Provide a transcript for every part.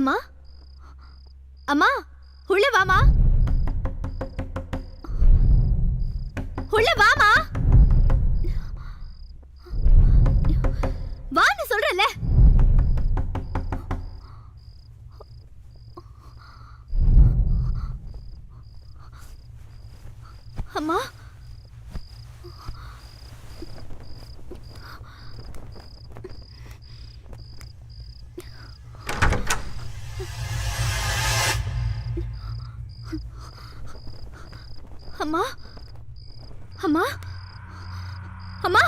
அம்மா அம்மா உள்ள வாமா, உள்ள வாமா, வான்னு சொல்றல. அம்மா அம்மா அம்மா அம்மா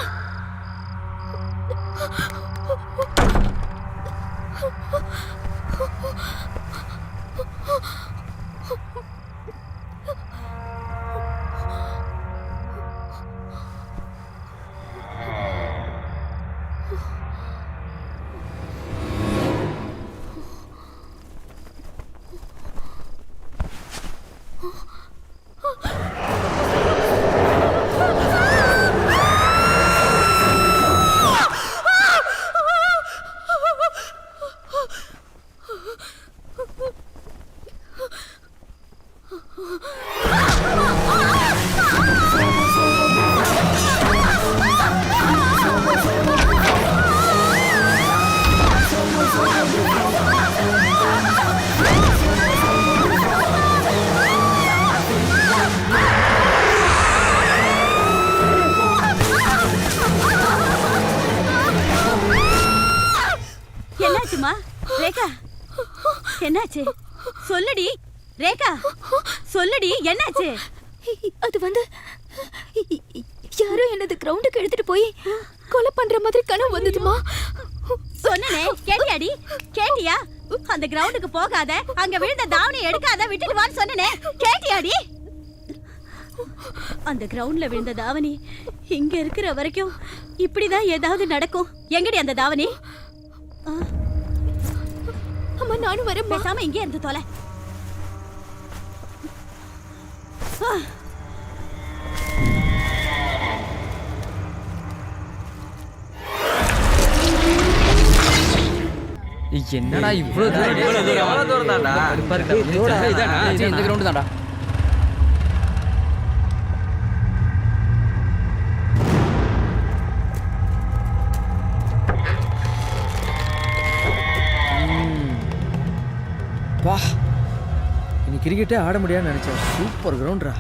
ரேகா, என்னாச்சு சொல்லுடி. ரேகா சொல்லுடி, என்னாச்சு? அது வந்து யாரோ என்னது கிரவுண்டுக்கு எடுத்துட்டு போய் கொலை பண்ற மாதிரி கனவு வந்ததுமா. சொன்னனே, கேட்டியாடி? கேட்டியா? அந்த கிரவுண்டுக்கு போகாத, அங்க விழுந்த தாவணி எடுக்காத, விட்டுட்டு வான்னு சொன்னனே, கேட்டியாடி? அந்த கிரவுண்ட்ல விழுந்த தாவணி இங்க இருக்கிற வரைக்கும் இப்படிதான் ஏதாவது நடக்கும். எங்கடி அந்த தாவணி? அம்மா நானும் வரேன். பேசாம இங்கே இருந்து தொலை. என்னடா இவ்வளவு தூரம் தான்டா. இந்த கிரவுண்ட் தான்டா. வா, இன்னைக்கு கிரிக்கெட்டே ஆட முடியாதுன்னு நினைச்சேன். சூப்பர் கிரவுண்ட்ரா.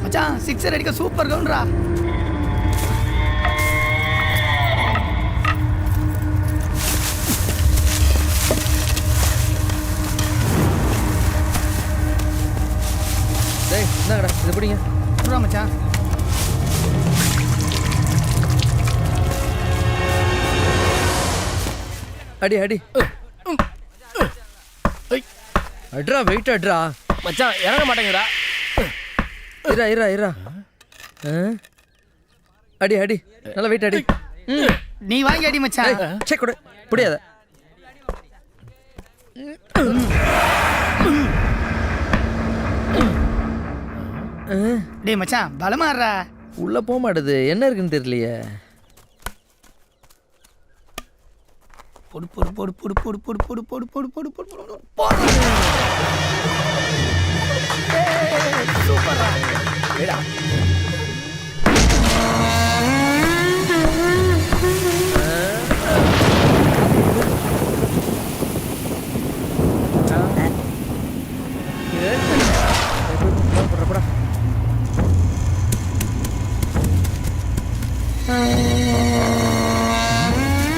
மச்சான், சிக்ஸர் அடிக்க சூப்பர் கிரவுண்ட்ரா. டேய், என்னங்கடா இது பிடிங்க. சொல்றா மச்சான். அடி அடி அட்ரா, வெயிட் அட்ரா. மச்சான் இறங்க மாட்டேங்கடா. இரா இரா இரா. அடி அடி, நல்லா வெயிட் அடி. நீ வாங்கி அடி மச்சான். செக் கொடு, புரியாத. டேய் மச்சான், பலமாறா. உள்ள போக மாட்டுது, என்ன இருக்குன்னு தெரியலையே. போடு போடு போடு போடு போடு போடு போடு போடு போடு போடு போடு போடு. சூப்பரா. ஏடா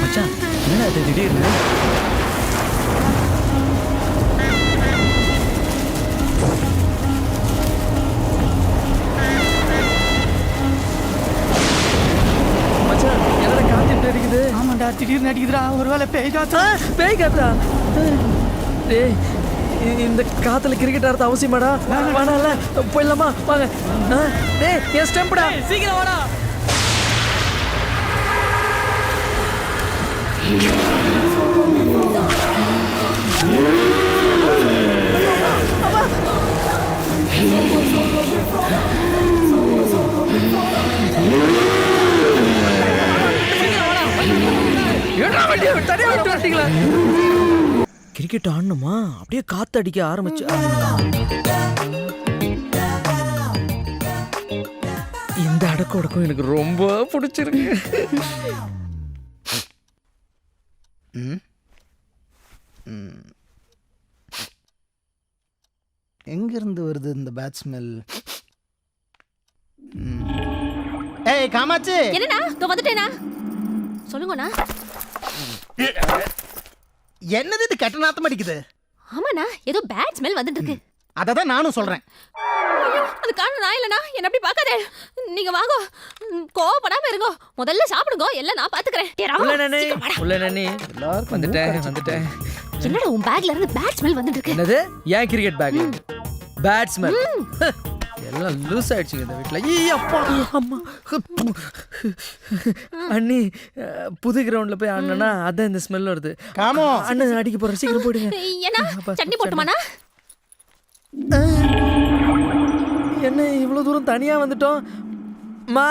மச்சான், என்ன அது திடீர்னு? மச்சான், என்னடா காத்து அடிக்குது? ஆமாண்டா, திடீர்னு அடிக்குதுடா. ஒருவேளை பேய் காத்தா? பேய் காத்தா? டேய், இந்த காத்துல கிரிக்கெட் ஆடுறது அவசியமாடா? வேணாம்ல, போயிடலாமா? வாங்க. டேய், என் ஸ்டெம்ப்டா, சீக்கிரம் வாடா. கிரிக்கெட் ஆடணுமா அப்படியே காத்து அடிக்க ஆரம்பிச்சு இந்த அடக்கம் எனக்கு ரொம்ப பிடிச்சிருக்கு. எங்கிருந்து வருது இந்த பேட் ஸ்மெல்? ஏய் காமாட்சி, என்னண்ணா இதோ வந்துட்டேனா? சொல்லுங்கண்ணா. என்னது இது கெட்ட நாத்தம் அடிக்குது? ஆமாண்ணா, ஏதோ பேட் ஸ்மெல் வந்துட்டு இருக்கு. அததான் நானும் சொல்றேன். அது காரணம் நான் இல்லண்ணா, என்ன அப்படி பார்க்காதே. நீங்க வாங்க, கோவப்படாம இருங்க. முதல்ல சாப்பிடுங்க, எல்லாம் நான் பாத்துக்கிறேன். வந்துட்டேன். என்னடா உன் பேக்ல இருந்து பேட் ஸ்மெல் வந்துட்டு இருக்கு? என்னது? ஏன் கிரிக்கெட் பேக் பேட் ஸ்மெல்? எல்லாம் லூஸ் ஆயிடுச்சுங்க இந்த வீட்டில். அப்பா அம்மா அண்ணி புது கிரவுண்டில் போய் ஆடினா அதான் இந்த ஸ்மெல் வருது. காமோ அண்ணன் அடிக்க போகிறேன், சீக்கிரம் போயிடுங்க. ஏன்னா சட்னி போட்டுமாண்ணா? என்ன இவ்வளோ தூரம் தனியாக வந்துட்டோம்? மா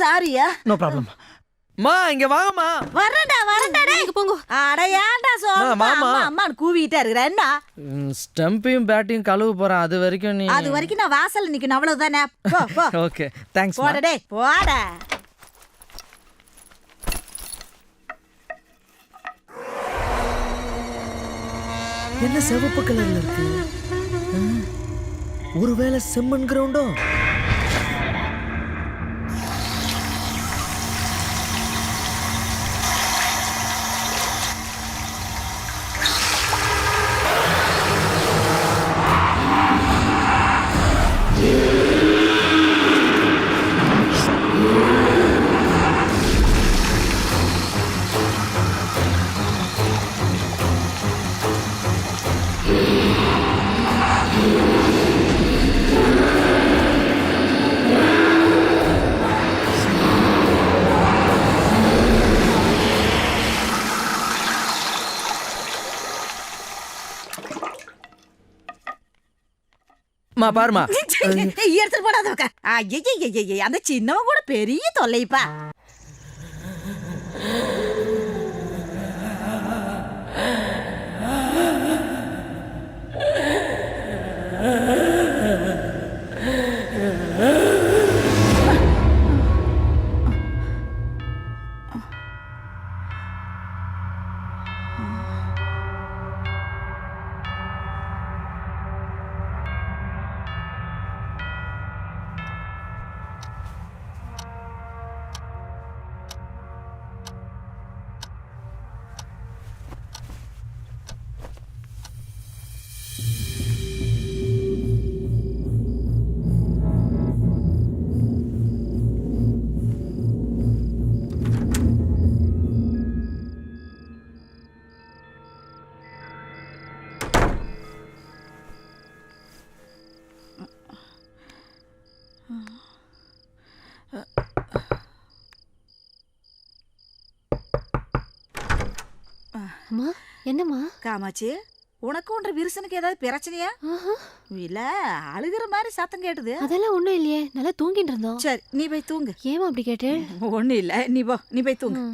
சாரியா? No problem. மா இங்க வாங்கம்மா. வரேன்டா நீங்க போங்க. அட ஏன்டா சொல்ல மாமா. அம்மான்னு கூவிட்டே இருக்கிற என்ன? ஸ்டம்பையும் பேட்டையும் கழுவு போறேன், அது வரைக்கும் நீ. அது வரைக்கும் நான் வாசல்ல நிக்கணும், அவ்வளவுதானே. போ போ. Okay thanks. போடா டேய் போடா. என்ன சிவப்பு கலர்ல இருக்கு? ஒருவேளை செம்மண் கிரவுண்டோ? மா பாருமா. எடுத்துட்டு போடாத உக்கா. ஐயே அந்த சின்னவன் கூட பெரிய தொல்லைப்பா. அம்மா என்னம்மா? காமாச்சி, உனக்கு ஒன்ற விருசனுக்கு ஏதாவது பிரச்சனையா? இல்ல அழுகிற மாதிரி சத்தம் கேட்டுது. அதெல்லாம் ஒண்ணும் இல்லையே, நல்லா தூங்கிட்டு இருந்தோம். சரி நீ போய் தூங்கு. ஏமா அப்படி கேட்டு? ஒண்ணும் இல்ல, நீ போய் தூங்கு.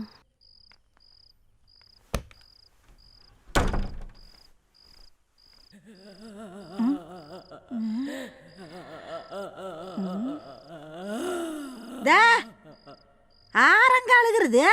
ஆரங்க அழுகிறது.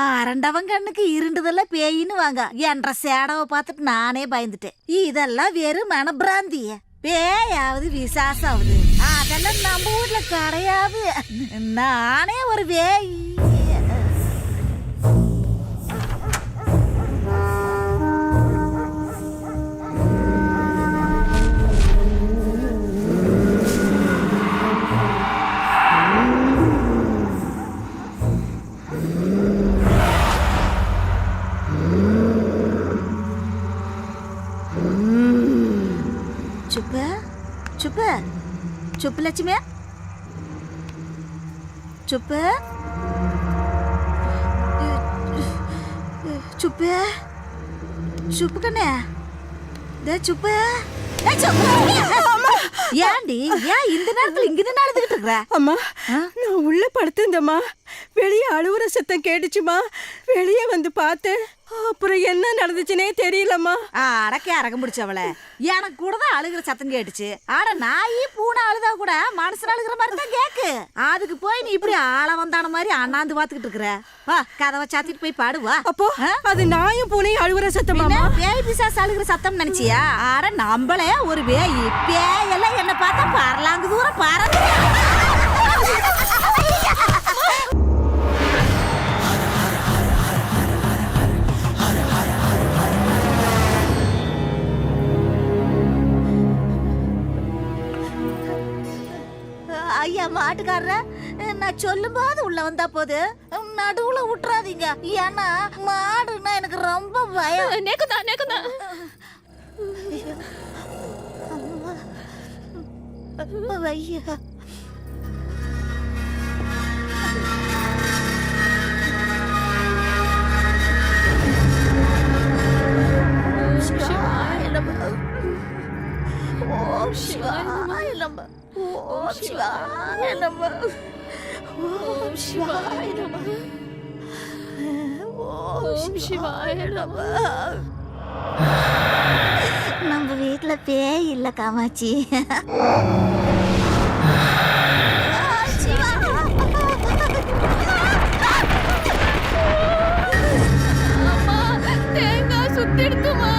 அரண்டவன் கண்ணுக்கு இருண்டதெல்லாம் பேயின்னு வாங்க என்ற சேடவை பார்த்துட்டு நானே பயந்துட்டேன். இதெல்லாம் வெறும் மனப்பிராந்தி. பேயாவது விசாசாவது அதெல்லாம் நம்ம வீட்டுல கிடையாது. நானே ஒரு பேய். சுப்பு சுப்பு லட்சுமி சுப்பு சுப்பு சுப்பு கண்ணே சுப்பு ஏன்டி ஏன் இந்த நேரத்துல இங்கதான் நடந்துகிட்டு இருக்கிற? அம்மா நான் உள்ள படுத்திருந்தம்மா. வெளியே அழுவுற சத்தம் கேட்டுச்சுமா. வெளியே வந்து பார்த்தேன். அப்புறம் என்ன நடந்துச்சுனே தெரியலம்மா. அடக்கே அரகம் பிடிச்சவள எனக்கு கூட தான் அழுகிற சத்தம் கேட்டுச்சு. ஆனா நாயி பூனை அழுதா கூட மனுஷன் அழுகிற மாதிரி தான் கேக்கு. அதுக்கு போய் நீ இப்படி ஆள வந்தான மாதிரி அண்ணாந்து பாத்துக்கிட்டு இருக்கிற. வா கதவை சாத்திட்டு போய் பாடுவா. அப்போ அது நாயும் பூனையும் அழுகுற சத்தமா? பேய் பிசாசு அழுகிற சத்தம் நினைச்சியா? ஆட நம்மளே ஒரு பேய். பேயெல்லாம் என்ன பார்த்தா பரலாங்கு தூரம் பறந்து. ஐயா மாட்டுக்காரர நான் சொல்லும் போது உள்ள வந்தா போது நடுவுல விட்டுறாதீங்க. ஏன்னா மாடுன்னா எனக்கு ரொம்ப பயம். நேக்குதா நேக்குதா ஐயா ஓம் சிவாய நம. ஓம் சிவாய நம. ஓம் சிவாய நம. ஓம் சிவாய நம. நம்ம வீட்டுல பேய் இல்ல காமாட்சி. தேங்காய் சுத்திடுமா?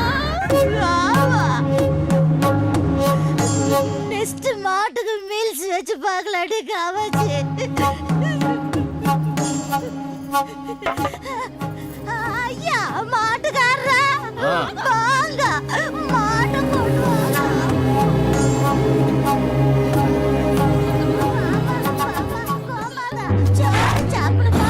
நெக்ஸ்ட் மாட்டுக்கு மீல்ஸ் வச்சு பார்க்கலாடி காமாட்சி. ஐயா மாட்டுக்காரரா வாங்க மாட்டு கொண்டு வாங்க. சாப்பிடுமா?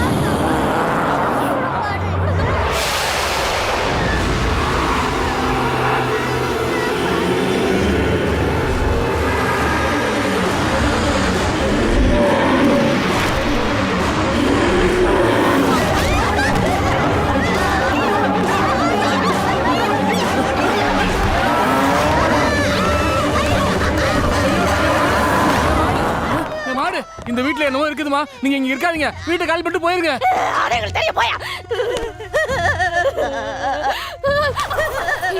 இந்த வீட்ல என்னமோ இருக்குதுமா. நீங்க இங்க இருக்காதீங்க. வீட்டை காலி பண்ணிட்டு போயிருங்க.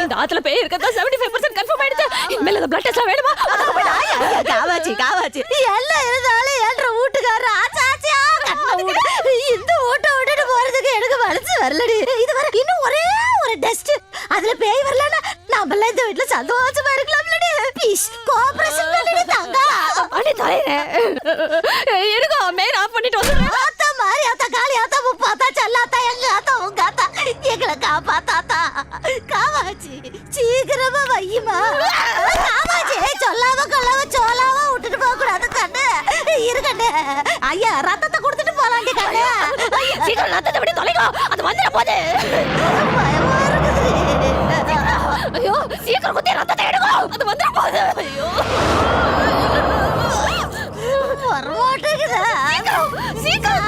இந்த ஆத்துல பேய் இருக்கதா 75% கன்ஃபார்ம் ஆயிடுச்சு. இனிமேல் அந்த பிளட் டெஸ்ட்லாம் வேணுமா? காவாச்சி காவாச்சி எல்லாம் இருந்தாலும் என்ற வீட்டுக்காரர் ஆச்சாச்சியா இந்த வீட்டை விட்டுட்டு போறதுக்கு எனக்கு மனசு வரலடி. இது வர இன்னும் ஒரே ஒரு டெஸ்ட் அதுல பேய் வரலன்னா நம்மள இந்த வீட்டுல சந்தோஷமா இருக்கலாம்லடி. ப்ளீஸ் கோஆபரேஷன் பண்ணி தாங்க. அடி தலையே எடுங்க. மெயின் ஆஃப் பண்ணிட்டு வந்துறேன். ஆத்தா மாரி ஆத்தா காளி ஆத்தா முப்பாத்தா செல்லாத்தா எங்க ஆத்தா உங்க ஆத்தா எங்களை காப்பாத்தாத்தா. காவாச்சி சீக்கிரமா வையுமா. காவாச்சி சொல்லாம கொள்ளாம சோலாம விட்டுட்டு போக கூடாது கண்ணு. இருக்கண்ணே ஐயா ரத்தத்தை கொடுத்துட்டு போலாண்டி கண்ணு. சீக்கிரம் ரத்தத்தை விட்டு தொலைங்க. அது வந்துற போது பயமா இருக்குது. ஐயோ சீக்கிரம் குத்தி ரத்தத்தை எடுங்க. அது வந்துற போது. ஐயோ வரமாட்டேங்குதா? சீக்கிரம்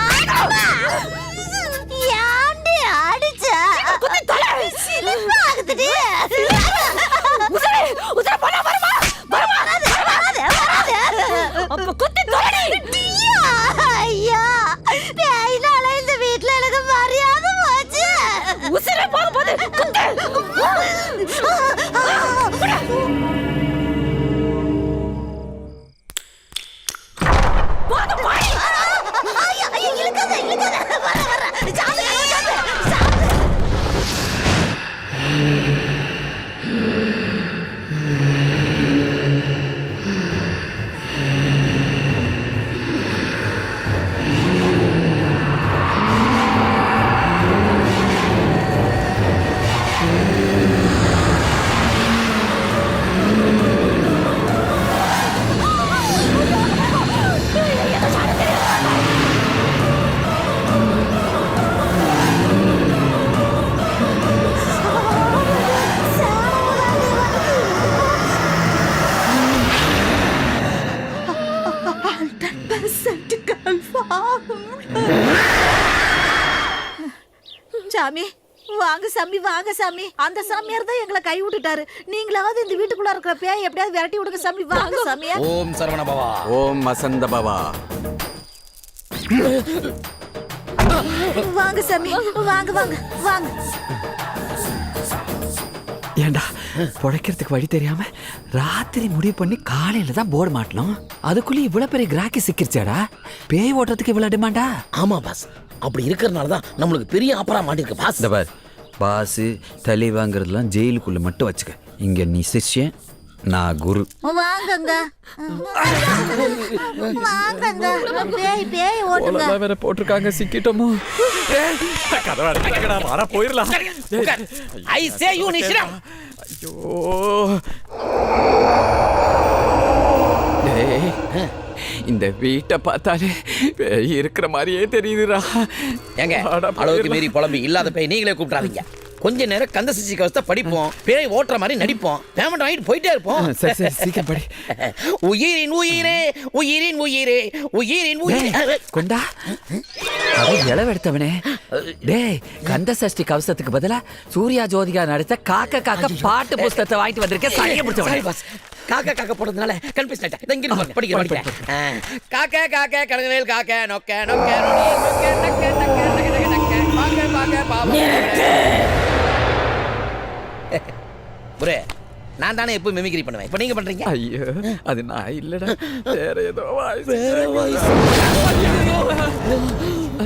ஏன்டி அடிச்சா? குத்தி தொலை. சிலிப்பாகுதுடி. உசரே உசர போனா வருமா? வருமா? வராது வராது வராது. சாமி வாங்க சாமி, வாங்க சாமி. அந்த சாமியார் தான் எங்களை கை விட்டுட்டாரு. நீங்களாவது இந்த வீட்டுக்குள்ள இருக்கிற பேய் எப்படியாவது விரட்டி விடுங்க சாமி. வாங்க சாமியா. ஓம் சரவண பவா. ஓம் வசந்த பவா. வாங்க சாமி, வாங்க வாங்க வாங்க. ஏண்டா பொழைக்கிறதுக்கு வழி தெரியாம ராத்திரி முடிவு பண்ணி காலையில தான் போர்டு மாட்டணும். அதுக்குள்ள இவ்வளவு பெரிய கிராக்கி சிக்கிருச்சாடா. பேய் ஓட்டுறதுக்கு இவ்வளவு டிமாண்டா? ஆமா பாஸ், அப்படி இருக்கிறனால தான் நம்மளுக்கு பெரிய ஆப்பரா மாட்டிருக்கு பாஸ். இந்த பார், பாசு தலை வாங்குறதுலாம் ஜெயிலுக்குள்ள மட்டும் வச்சுக்க. இங்க நீ சிஷ்யன், நான் குரு. வாங்கங்க வாங்கங்க. பேய் பேய் ஓட்டுங்க. வேற போட்டிருக்காங்க, சிக்கிட்டோமோ. போயிடலாம். ஐ சே யூ நிஷிரா. ஐயோ டேய், இந்த வீட்டை பார்த்தாலே பேய் இருக்கிற மாதிரியே தெரியுதுடா. ஏங்க அளவுக்கு மீறி புலம்பி இல்லாத பேய் நீங்களே கூப்பிடாதீங்க. கொஞ்ச நேரம் கந்த சஷ்டி கவசத்தை படிப்போம், பேய் ஓட்டுற மாதிரி நடிப்போம், பேமெண்ட் வாங்கிட்டு போயிட்டே இருப்போம். சரி சரி, சீக்கிரம் படி. உயிரின் உயிரே, உயிரின் உயிரே, உயிரின் உயிரே. கொண்டா இளவெடுத்தவனே. டேய், கந்த சஷ்டி கவசத்துக்கு பதிலா சூர்யா ஜோதிகா நடித்த காக்க காக்க பாட்டு புஸ்தகத்தை வாங்கிட்டு வந்திருக்கேன். சரிய பிடிச்சவனே. காக்கா காக்க போடுறதுனால கன்ஃபியூஸ் ஆயிட்டேன். இங்க இருந்து படிக்கிறேன். காக்க காக்க கடங்கவேல் காக்க நொக்க நொக்க நொடி நொக்க நக்க நக்க நக்க நக்க பாக்க பாக்க பாவ. புரே, நான் தானே எப்பவும் மிமிக்ரி பண்ணுவேன். இப்போ நீங்க பண்றீங்க. ஐயோ, அது நான் இல்லடா, வேற ஏதோ வாய்ஸ். வேற வாய்ஸ்.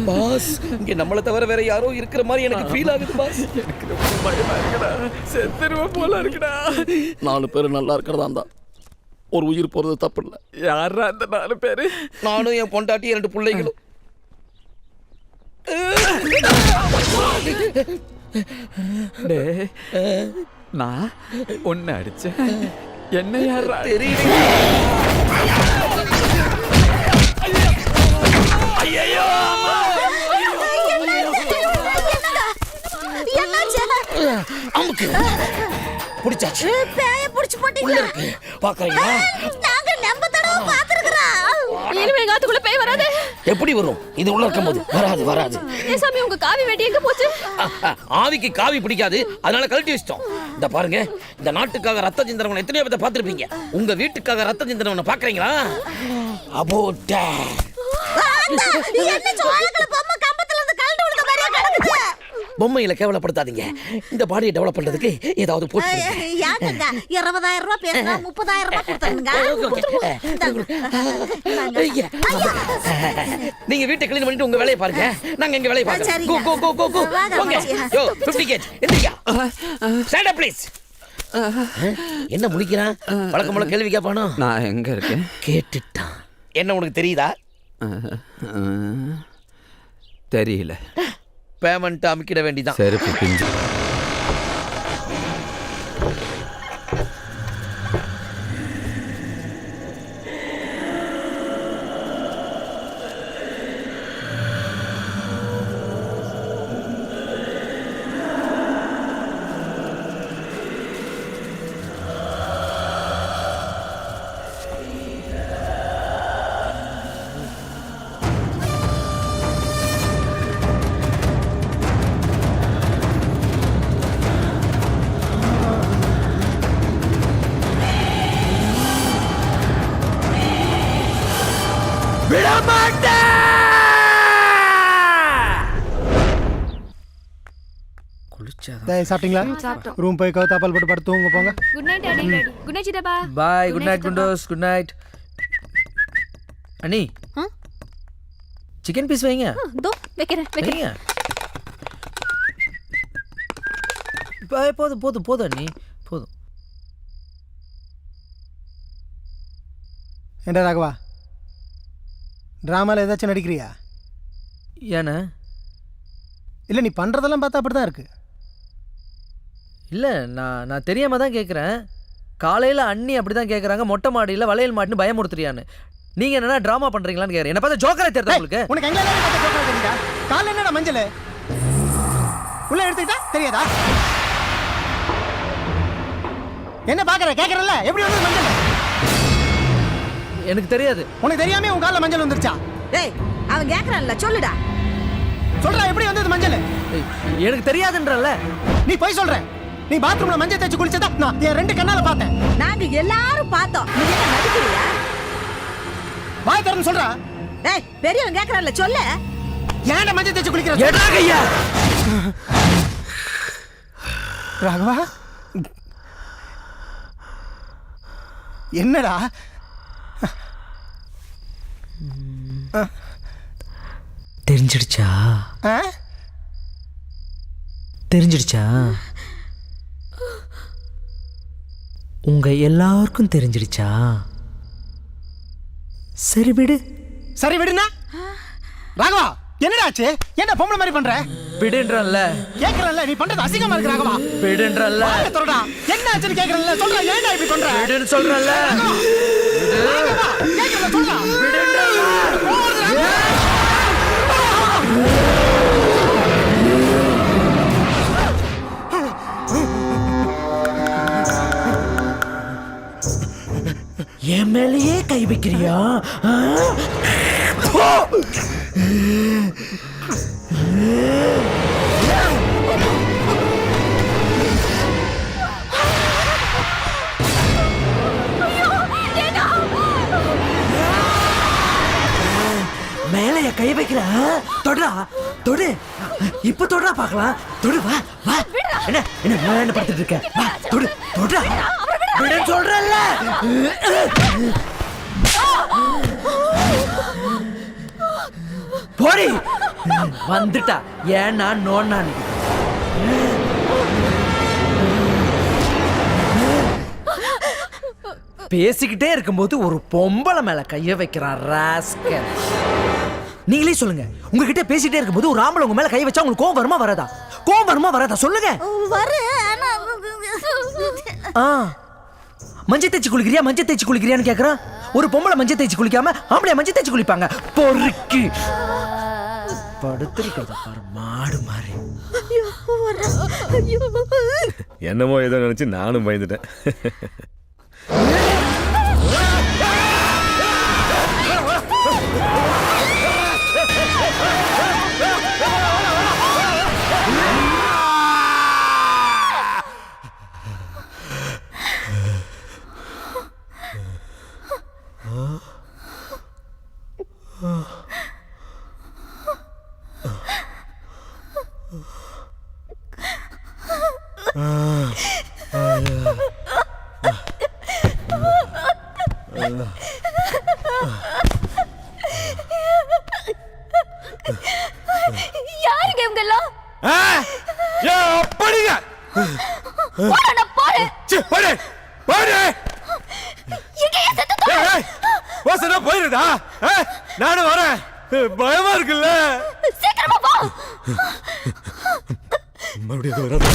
பாஸ், இங்க நம்மள தவிர வேற யாரோ இருக்கிற மாதிரி எனக்கு ஃபீல் ஆகுது பாஸ். எனக்கு ரொம்ப பயமா இருக்குடா. செத்துருவ போல இருக்குடா. 4 பேர் நல்லா இருக்கிறதா இருந்தா ஒரு உயிர் போறது தப்பு இல்லை. யாரா அந்த 4 பேரு? நானும் என் பொண்டாட்டி 2 பிள்ளைகளும். டேய், நான் ஒன்னு அடிச்சேன். என்ன யாரா? தெரியல. ஐயோ என்னாச்சு? அமுக்கு புடிச்சாச்சு. பேய புடிச்சு உள்ள போட்டீங்களா? இருக்கு, பாக்குறீங்களா? நாங்க நம்ம தடவை பாத்துறோம். இனிமே காத்துக்குள்ள பேய் வராது. எப்படி வரும்? இது உள்ள இருக்கும்போது வராது வராது. ஏ சாமி, உங்க காவி வேட்டி எங்க போச்சு? ஆவிக்கு காவி பிடிக்காது, அதனால கழட்டி வச்சிட்டோம். இந்த பாருங்க, இந்த நாட்டுக்காக ரத்த சிந்தனவனை எத்தனையோ பேரை பார்த்திருப்பீங்க. உங்க வீட்டுக்காக ரத்த சிந்தனவனை பாக்குறீங்களா? அபோட்ட என்ன சோளக்கல பொம்மை கம்பத்துல இருந்து கழண்டு விழுந்த மாதிரியா கிடக்குது. பொம்மையில கேவலப்படுத்தாதீங்க. இந்த பாடியை டெவலப் பண்றதுக்கு ஏதாவது போட்டு யாருங்க 20,000 ரூபாய் பேசுனா 30,000 ரூபாய் கொடுத்துருங்க. நீங்க வீட்டை கிளீன் பண்ணிட்டு உங்க வேலையை பாருங்க, நாங்க எங்க வேலையை பாக்குறோம். கோ கோ கோ கோ கோ வாங்க. யோ 50 கேட் எந்திரியா. Stand up please. என்ன முழிக்கிறான்? வழக்கம் போல கேள்வி கேட்பானோ? நான் எங்க இருக்கேன்? கேட்டுட்டான். என்ன உனக்கு தெரியுதா? தெரியல. பேமெண்ட் அமுக்கிட வேண்டிதான். செருப்பு பிஞ்சு. சாப்பிட்டீங்களா? ரூம் போய் தாப்பால் போட்டு படுத்து தூங்க போங்க. Good night daddy. Good night சித்தப்பா. பாய். குட் நைட் குண்டோஸ். குட் நைட் அண்ணி. சிக்கன் பீஸ் வைங்க. தோ வைக்கிறேன் வைங்க. போதும் போதும் போதும் அண்ணி, போதும். ஏண்டா ராகவா, ட்ராமாவில் ஏதாச்சும் நடிக்கிறியா? ஏண்ணா? இல்லை, நீ பண்ணுறதெல்லாம் பார்த்தா அப்படி தான் இருக்கு. இல்லை, நான் தெரியாம தான் கேட்குறேன். காலையில் அண்ணி அப்படி தான் கேட்குறாங்க, மொட்டை மாடியில் வளையல் மாட்டுன்னு பயமுறுத்துறியான்னு. நீங்கள் என்னன்னா ட்ராமா பண்ணுறீங்களான்னு கேட்குறேன். என்ன பார்த்தா ஜோக்கரை தெரியுதா உங்களுக்கு? உனக்கு எங்கே தெரியுதா? காலையில் என்னடா மஞ்சள் உள்ள எடுத்துக்கிட்டா தெரியாதா? என்ன பார்க்குற? கேட்குறல்ல, எப்படி வந்து மஞ்சள்? எனக்கு தெரியாது. உனக்கு தெரியாமே உன் காலில் மஞ்சள் வந்துருச்சா? டேய் அவன் கேக்குறான்ல சொல்லுடா. சொல்றா எப்படி வந்தது மஞ்சள்? ஏய், எனக்கு தெரியாதுன்றல்ல. நீ போய் சொல்ற. நீ பாத்ரூம்ல மஞ்சள் தேய்ச்சி குளிச்சதா நான் என் 2 கண்ணால பார்த்தேன். நாங்க எல்லாரும் பார்த்தோம். நீ என்ன நடிக்கிறியா? வாய் திறந்து சொல்றா. டேய் பெரியவன் கேக்குறான்ல சொல்லு. ஏன்டா மஞ்சள் தேய்ச்சி குளிக்கிற? எடா கையா. ராகவா என்னடா? தெரிஞ்சிடுச்சா? ஆ? தெரிஞ்சிடுச்சா? உங்க எல்லாருக்கும் தெரிஞ்சிடுச்சா? சரி விடு. சரி விடுனா? ராகவா என்னடா ஆச்சு? என்ன பொம்பளை மாதிரி பண்ற? விடுன்றல்ல. கேக்குறல்ல நீ பண்றது அசிங்கமா இருக்கு ராகவா. விடுன்றல்ல. சொல்றா. என்ன ஆச்சுன்னு கேக்குறல்ல சொல்றா. ஏன்டா இப்படி பண்ற? விடுன்னு சொல்றல்ல. ராகவா கேக்குறல்ல சொல்றா. விடுன்றல்ல. என் மேலேயே கை வைக்கிறியா? மேலைய கை வைக்கிற? தொடா தொடு. இப்ப தொடா பார்க்கலாம். தொடு வா வா. என்ன என்ன என்ன படுத்துட்டு இருக்க? வா தொடு தொடா. விட சொல்றல்ல. போடி. வந்துட்டா. ஏன்னா நோன்னா பேசிக்கிட்டே இருக்கும்போது ஒரு பொம்பளை மேல கைய வைக்கிறான் ராஸ்கல். நீங்களே சொல்லுங்க. உங்ககிட்ட பேசிட்டே இருக்கும்போது ஒரு ஆம்பளை உங்க மேல கை வச்சா உங்களுக்கு கோவம் வருமா வராதா? கோவம் வருமா வராதா சொல்லுங்க. மஞ்சள் தேய்ச்சி குளிக்கிறியா மஞ்சள் தேய்ச்சி குளிக்கிறியான்னு கேக்குறான். ஒரு பொம்பளை மஞ்சள் தேய்ச்சி குளிக்காம ஆம்பளை மஞ்சள் தேய்ச்சி குளிப்பாங்க? பொறுக்கு படுத்துருக்கிறத பாரு மாடு மாதிரி. என்னமோ ஏதோ நினைச்சு நானும் பயந்துட்டேன். யாருங்க இவங்க எல்லாம்? படிங்க. போடா போடு. போடு போடு. எங்கயா செத்து தோ. வாசனா போயிடுடா. நானும் வரேன். பயமா இருக்குல்ல. சீக்கிரமா போ. மறுபடியும் வராது.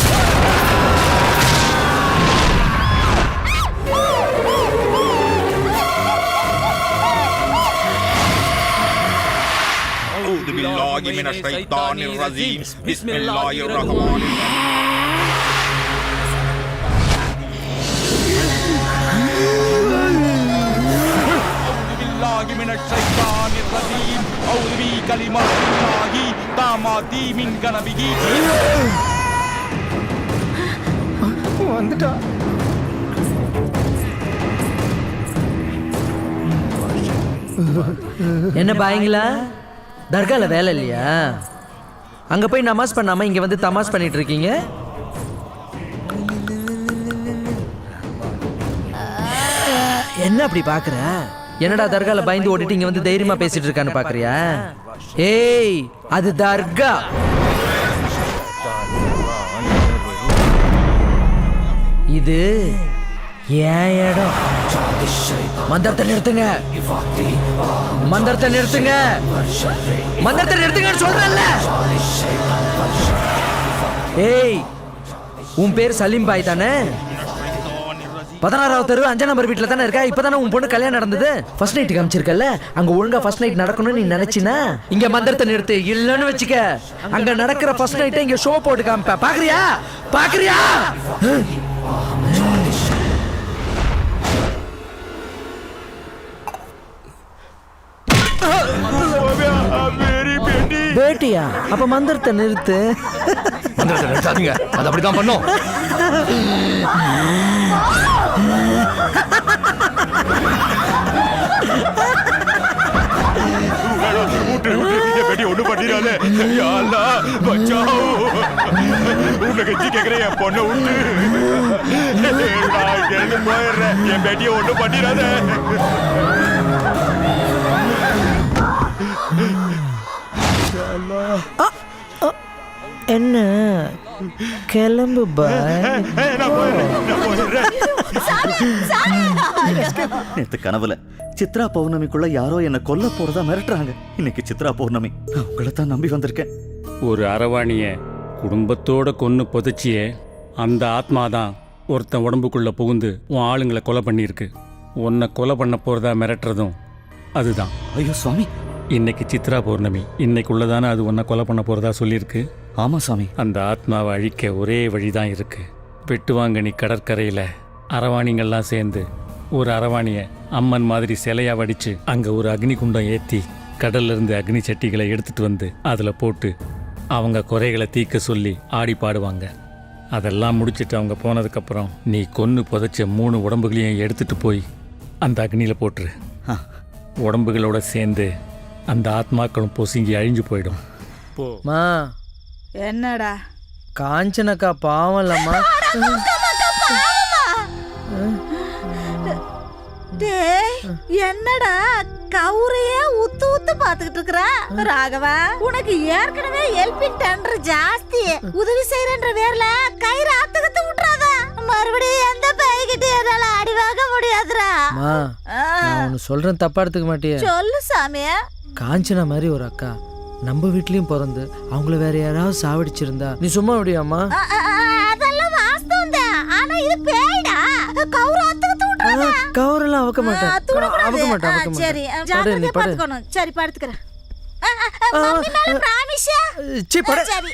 أعوذ بالله من الشيطان الرجيم بسم الله الرحمن من الشيطان الرجيم أعوذ بكلمات الله التامات من غضبه வந்துட்டா. என்ன பாயங்களா? தர்கால வேலை இல்லையா? அங்க போய் நமாஸ் பண்ணாம இங்க வந்து தமாஸ் பண்ணிட்டு இருக்கீங்க. என்ன அப்படி பாக்குற? என்னடா தர்கால பயந்து ஓடிட்டு இங்க வந்து தைரியமா பேசிட்டு இருக்கான்னு பாக்குறியா? ஏய் அது தர்கா. இது ஏன் இடம். மந்திரத்தை நிறுத்துங்க. மந்திரத்தை நிறுத்துங்க. மந்திரத்தை நிறுத்துங்கன்னு சொல்றேன்ல. ஏய் உன் பேர் சலீம் பாய் தானே? 16வது தெரு 5 நம்பர் வீட்டில் தானே இருக்கா? இப்பதானே உன் பொண்ணு கல்யாணம் நடந்தது. ஃபர்ஸ்ட் நைட் காமிச்சிருக்கல, அங்க ஒழுங்கா ஃபர்ஸ்ட் நைட் நடக்கணும்னு நீ நினைச்சினா இங்க மந்திரத்தை நிறுத்து. இல்லன்னு வச்சுக்க அங்க நடக்கிற ஃபர்ஸ்ட் நைட்டை இங்க ஷோ போட்டு காமிப்ப. பாக்குறியா? பாக்குறியா? கேட்டியா? அப்ப மந்திரத்தை நிறுத்து. மந்திரத்தை நிறுத்தாதீங்க, அது அப்படிதான் பண்ணும். बेटी ஒண்ணு பண்ணிராதே யா அல்லாஹ் பச்சாओ உன்னை கெஞ்சி கேக்குறேன் என் பொண்ணை விட்டு நான் இருந்து போயிடுறேன் என் பேட்டியை ஒண்ணு பண்ணிராதே என்ன கிளம்பு பாய். நேத்து கனவுல சித்ரா பௌர்ணமிக்குள்ள யாரோ என்ன கொல்ல போறதா மிரட்டுறாங்க. இன்னைக்கு சித்ரா பௌர்ணமி, நான் உங்களை தான் நம்பி வந்திருக்கேன். ஒரு அரவாணிய குடும்பத்தோட கொன்னு புதைச்சியே அந்த ஆத்மாதான் ஒருத்தன் உடம்புக்குள்ள புகுந்து உன் ஆளுங்களை கொலை பண்ணியிருக்கு. உன்னை கொலை பண்ண போறதா மிரட்டுறதும் அதுதான். ஐயோ சுவாமி, இன்னைக்கு சித்ரா பௌர்ணமி, இன்னைக்குள்ளதானே அது உன்னை கொலை பண்ண போறதா சொல்லியிருக்கு. ஆமா சாமி. அந்த ஆத்மாவை அழிக்க ஒரே வழிதான் இருக்கு. வெட்டுவாங்கனி கடற்கரையில அரவாணிங்கள்லாம் சேர்ந்து ஒரு அரவாணிய அம்மன் மாதிரி சிலையா வடிச்சு அங்க ஒரு அக்னி குண்டம் ஏத்தி கடல்ல இருந்து அக்னி சட்டிகளை எடுத்துட்டு வந்து அதுல போட்டு அவங்க குறைகளை தீர்க்க சொல்லி ஆடி பாடுவாங்க. அதெல்லாம் முடிச்சிட்டு அவங்க போனதுக்கப்புறம் நீ கொன்னு புதைச்ச 3 உடம்புகளையும் எடுத்துட்டு போய் அந்த அக்னியில போட்டுரு. உடம்புகளோட சேர்ந்து அந்த ஆத்மாக்களும் பொசுங்கி அழிஞ்சு போயிடும். மா என்னடா காஞ்சனக்கா பாவம் இல்லம்மா. என்னடா கவுரையே உத்து உத்து பாத்துக்கிட்டு இருக்கற ராகவா? உனக்கு ஏற்கனவே ஹெல்பிங் டெண்டர் ஜாஸ்தி. உதவி செய்யறன்ற பேர்ல கயிறு ஆத்துக்கிட்டு விட்டுறாத. மறுபடியும் எந்த பைக்கிட்ட என்னால அடி வாங்க முடியாதுடா. நான் ஒன்னு சொல்றேன், தப்பா எடுத்துக்க மாட்டியா? சொல்லு சாமி. காஞ்சனா மாதிரி ஒரு அக்கா நம்ம வீட்லயும் பிறந்து அவங்கள வேற யாராவது சாவடிச்சிருந்தா நீ சும்மா விடியாமா? அதெல்லாம் வாஸ்தவம் தான். ஆனா இது பேய்டா. கவுரை ஆத்துக்கிட்டு விட்டுறாத. கவுரெல்லாம் அவக்க மாட்டேன். சரி, ஜாக்கிரதையா பாத்துக்கணும். சரி, படுத்துக்கிறேன். மம்மி மேல பிராமிஸ். சீ பட. சரி.